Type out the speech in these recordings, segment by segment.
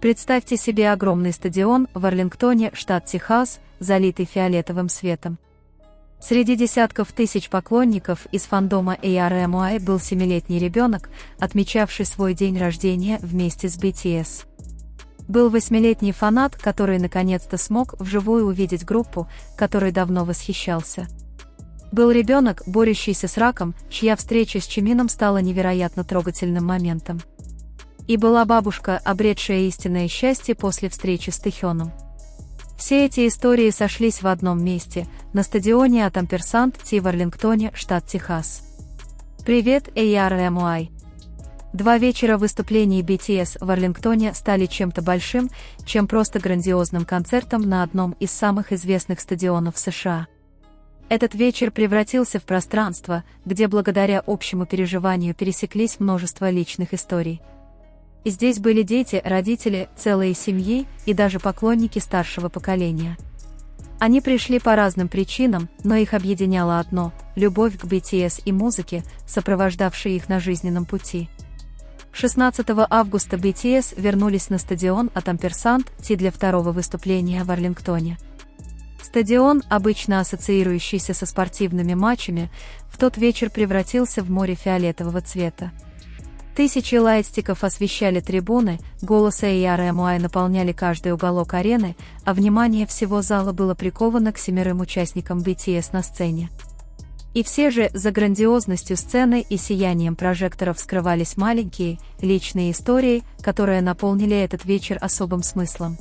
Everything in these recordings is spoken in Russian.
Представьте себе огромный стадион в Арлингтоне, штат Техас, залитый фиолетовым светом. Среди десятков тысяч поклонников из фандома ARMY был 7-летний ребенок, отмечавший свой день рождения вместе с BTS. Был 8-летний фанат, который наконец-то смог вживую увидеть группу, которой давно восхищался. Был ребенок, борющийся с раком, чья встреча с Чимином стала невероятно трогательным моментом. И была бабушка, обретшая истинное счастье после встречи с Тэхёном. Все эти истории сошлись в одном месте, на стадионе от Амперсанд-Ти в Арлингтоне, штат Техас. Привет, ARMY! 2 вечера выступлений BTS в Арлингтоне стали чем-то большим, чем просто грандиозным концертом на одном из самых известных стадионов США. Этот вечер превратился в пространство, где благодаря общему переживанию пересеклись множество личных историй. И здесь были дети, родители, целые семьи и даже поклонники старшего поколения. Они пришли по разным причинам, но их объединяло одно – любовь к BTS и музыке, сопровождавшей их на жизненном пути. 16 августа BTS вернулись на стадион от Амперсанд-Ти для второго выступления в Арлингтоне. Стадион, обычно ассоциирующийся со спортивными матчами, в тот вечер превратился в море фиолетового цвета. Тысячи лайтстиков освещали трибуны, голоса ARMY наполняли каждый уголок арены, а внимание всего зала было приковано к 7 участникам BTS на сцене. И все же за грандиозностью сцены и сиянием прожекторов скрывались маленькие, личные истории, которые наполнили этот вечер особым смыслом.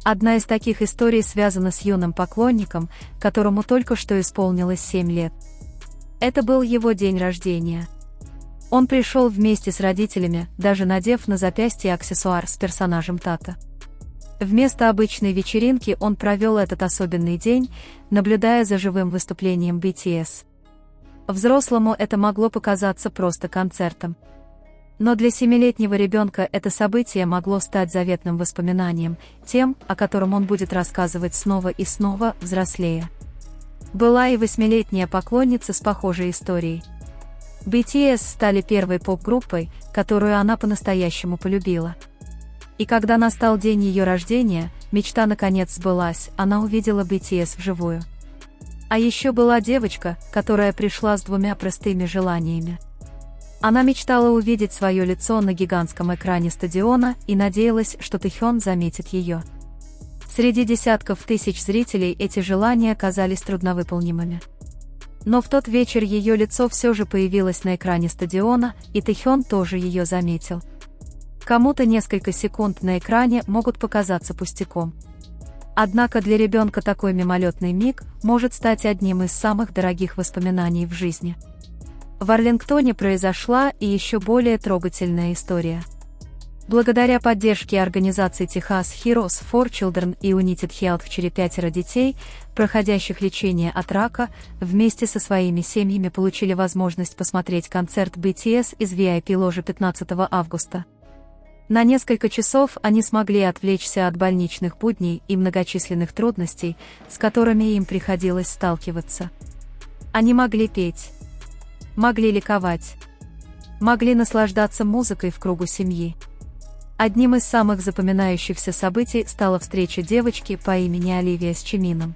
Одна из таких историй связана с юным поклонником, которому только что исполнилось 7 лет. Это был его день рождения. Он пришел вместе с родителями, даже надев на запястье аксессуар с персонажем Тата. Вместо обычной вечеринки он провел этот особенный день, наблюдая за живым выступлением BTS. Взрослому это могло показаться просто концертом. Но для 7-летнего ребенка это событие могло стать заветным воспоминанием, тем, о котором он будет рассказывать снова и снова, взрослея. Была и 8-летняя поклонница с похожей историей. BTS стали первой поп-группой, которую она по-настоящему полюбила. И когда настал день ее рождения, мечта наконец сбылась, она увидела BTS вживую. А еще была девочка, которая пришла с 2 простыми желаниями. Она мечтала увидеть свое лицо на гигантском экране стадиона и надеялась, что Тэхён заметит ее. Среди десятков тысяч зрителей эти желания казались трудновыполнимыми. Но в тот вечер ее лицо все же появилось на экране стадиона, и Тэхён тоже ее заметил. Кому-то несколько секунд на экране могут показаться пустяком. Однако для ребенка такой мимолетный миг может стать одним из самых дорогих воспоминаний в жизни. В Арлингтоне произошла и еще более трогательная история. Благодаря поддержке организаций Texas Heroes for Children и United Healthcare 5 детей, проходящих лечение от рака, вместе со своими семьями получили возможность посмотреть концерт BTS из VIP-ложи 15 августа. На несколько часов они смогли отвлечься от больничных будней и многочисленных трудностей, с которыми им приходилось сталкиваться. Они могли петь, могли ликовать, могли наслаждаться музыкой в кругу семьи. Одним из самых запоминающихся событий стала встреча девочки по имени Оливия с Чимином.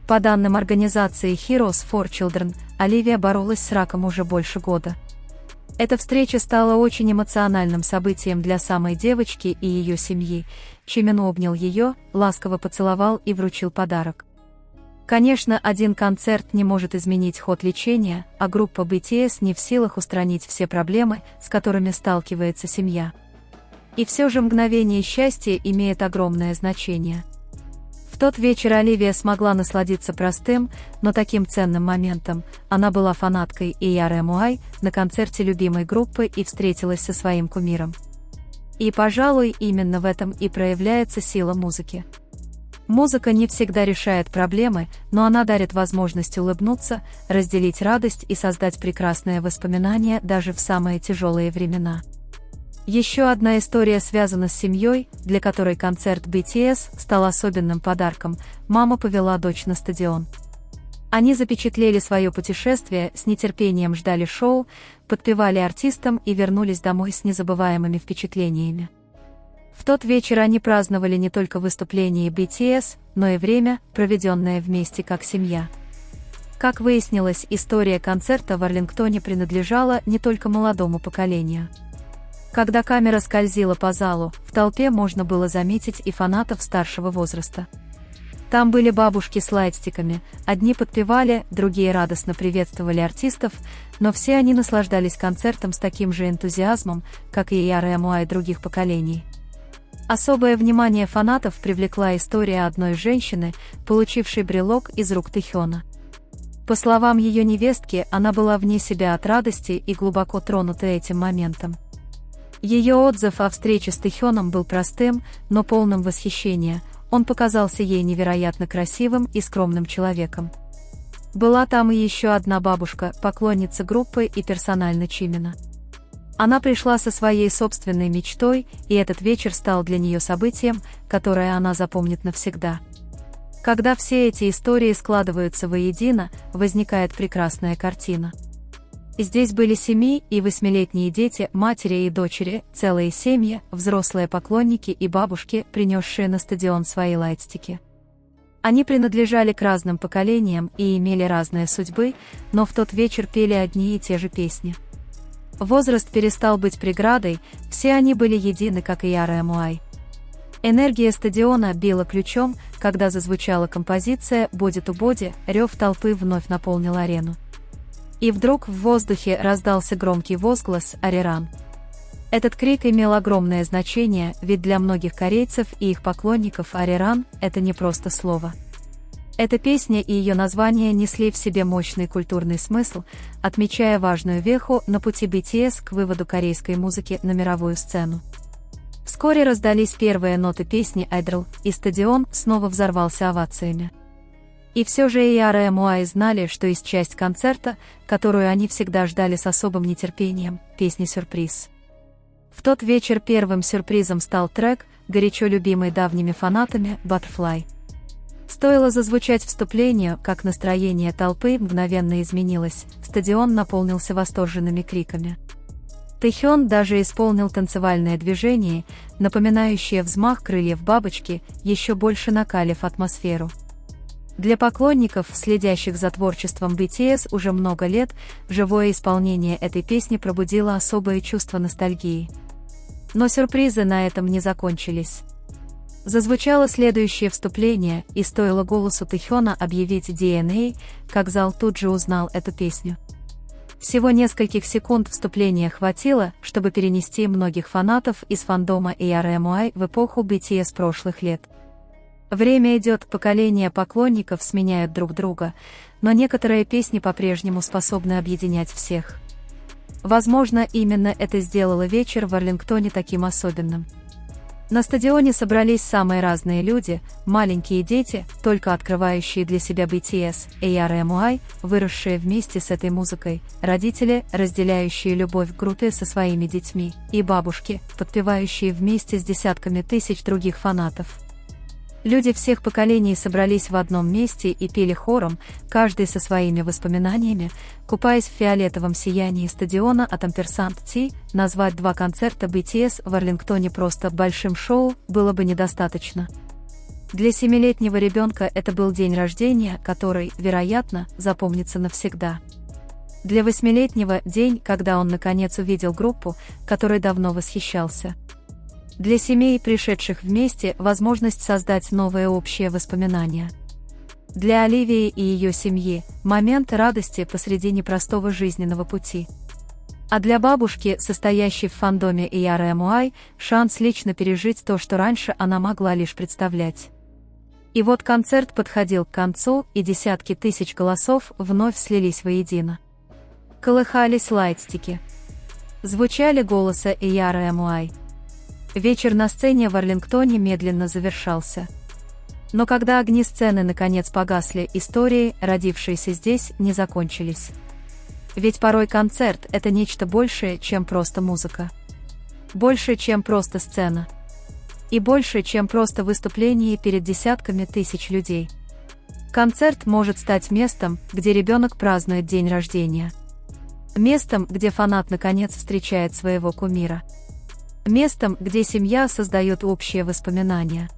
По данным организации Heroes for Children, Оливия боролась с раком уже больше года. Эта встреча стала очень эмоциональным событием для самой девочки и ее семьи. Чимин обнял ее, ласково поцеловал и вручил подарок. Конечно, один концерт не может изменить ход лечения, а группа BTS не в силах устранить все проблемы, с которыми сталкивается семья. И все же мгновение счастья имеет огромное значение. В тот вечер Оливия смогла насладиться простым, но таким ценным моментом. Она была фанаткой ARMY на концерте любимой группы и встретилась со своим кумиром. И, пожалуй, именно в этом и проявляется сила музыки. Музыка не всегда решает проблемы, но она дарит возможность улыбнуться, разделить радость и создать прекрасные воспоминания даже в самые тяжелые времена. Еще одна история связана с семьей, для которой концерт BTS стал особенным подарком. Мама повела дочь на стадион. Они запечатлели свое путешествие, с нетерпением ждали шоу, подпевали артистам и вернулись домой с незабываемыми впечатлениями. В тот вечер они праздновали не только выступление BTS, но и время, проведенное вместе как семья. Как выяснилось, история концерта в Арлингтоне принадлежала не только молодому поколению. Когда камера скользила по залу, в толпе можно было заметить и фанатов старшего возраста. Там были бабушки с лайтстиками, одни подпевали, другие радостно приветствовали артистов, но все они наслаждались концертом с таким же энтузиазмом, как и RM других поколений. Особое внимание фанатов привлекла история одной женщины, получившей брелок из рук Тэхёна. По словам ее невестки, она была вне себя от радости и глубоко тронута этим моментом. Ее отзыв о встрече с Тэхёном был простым, но полным восхищения. Он показался ей невероятно красивым и скромным человеком. Была там и еще одна бабушка, поклонница группы и персонально Чимина. Она пришла со своей собственной мечтой, и этот вечер стал для нее событием, которое она запомнит навсегда. Когда все эти истории складываются воедино, возникает прекрасная картина. Здесь были 7- и 8-летние дети, матери и дочери, целые семьи, взрослые поклонники и бабушки, принесшие на стадион свои лайтстики. Они принадлежали к разным поколениям и имели разные судьбы, но в тот вечер пели одни и те же песни. Возраст перестал быть преградой, все они были едины, как и RM. Энергия стадиона била ключом, когда зазвучала композиция «Body to Body», рев толпы вновь наполнил арену. И вдруг в воздухе раздался громкий возглас «Ариран». Этот крик имел огромное значение, ведь для многих корейцев и их поклонников «Ариран» — это не просто слово. Эта песня и ее название несли в себе мощный культурный смысл, отмечая важную веху на пути BTS к выводу корейской музыки на мировую сцену. Вскоре раздались первые ноты песни «Idol», и стадион снова взорвался овациями. И все же и RM знали, что есть часть концерта, которую они всегда ждали с особым нетерпением – песня-сюрприз. В тот вечер первым сюрпризом стал трек, горячо любимый давними фанатами, «Butterfly». Стоило зазвучать вступлению, как настроение толпы мгновенно изменилось, стадион наполнился восторженными криками. Тэхён даже исполнил танцевальное движение, напоминающее взмах крыльев бабочки, еще больше накалив атмосферу. Для поклонников, следящих за творчеством BTS уже много лет, живое исполнение этой песни пробудило особое чувство ностальгии. Но сюрпризы на этом не закончились. Зазвучало следующее вступление, и стоило голосу Тэхёна объявить DNA, как зал тут же узнал эту песню. Всего нескольких секунд вступления хватило, чтобы перенести многих фанатов из фандома RM в эпоху BTS прошлых лет. Время идет, поколения поклонников сменяют друг друга, но некоторые песни по-прежнему способны объединять всех. Возможно, именно это сделало вечер в Арлингтоне таким особенным. На стадионе собрались самые разные люди, маленькие дети, только открывающие для себя BTS, RM, выросшие вместе с этой музыкой, родители, разделяющие любовь к группе со своими детьми, и бабушки, подпевающие вместе с десятками тысяч других фанатов. Люди всех поколений собрались в одном месте и пели хором, каждый со своими воспоминаниями, купаясь в фиолетовом сиянии стадиона от Ampersand T. Назвать 2 концерта BTS в Арлингтоне просто большим шоу было бы недостаточно. Для 7-летнего ребенка это был день рождения, который, вероятно, запомнится навсегда. Для 8-летнего – день, когда он наконец увидел группу, которой давно восхищался. Для семей, пришедших вместе, возможность создать новые общие воспоминания. Для Оливии и ее семьи – момент радости посреди непростого жизненного пути. А для бабушки, состоящей в фандоме RM, шанс лично пережить то, что раньше она могла лишь представлять. И вот концерт подходил к концу, и десятки тысяч голосов вновь слились воедино. Колыхались лайтстики. Звучали голоса RM. Вечер на сцене в Арлингтоне медленно завершался. Но когда огни сцены наконец погасли, истории, родившиеся здесь, не закончились. Ведь порой концерт – это нечто большее, чем просто музыка. Больше, чем просто сцена. И больше, чем просто выступление перед десятками тысяч людей. Концерт может стать местом, где ребенок празднует день рождения. Местом, где фанат наконец встречает своего кумира. местом, где семья создает общие воспоминания.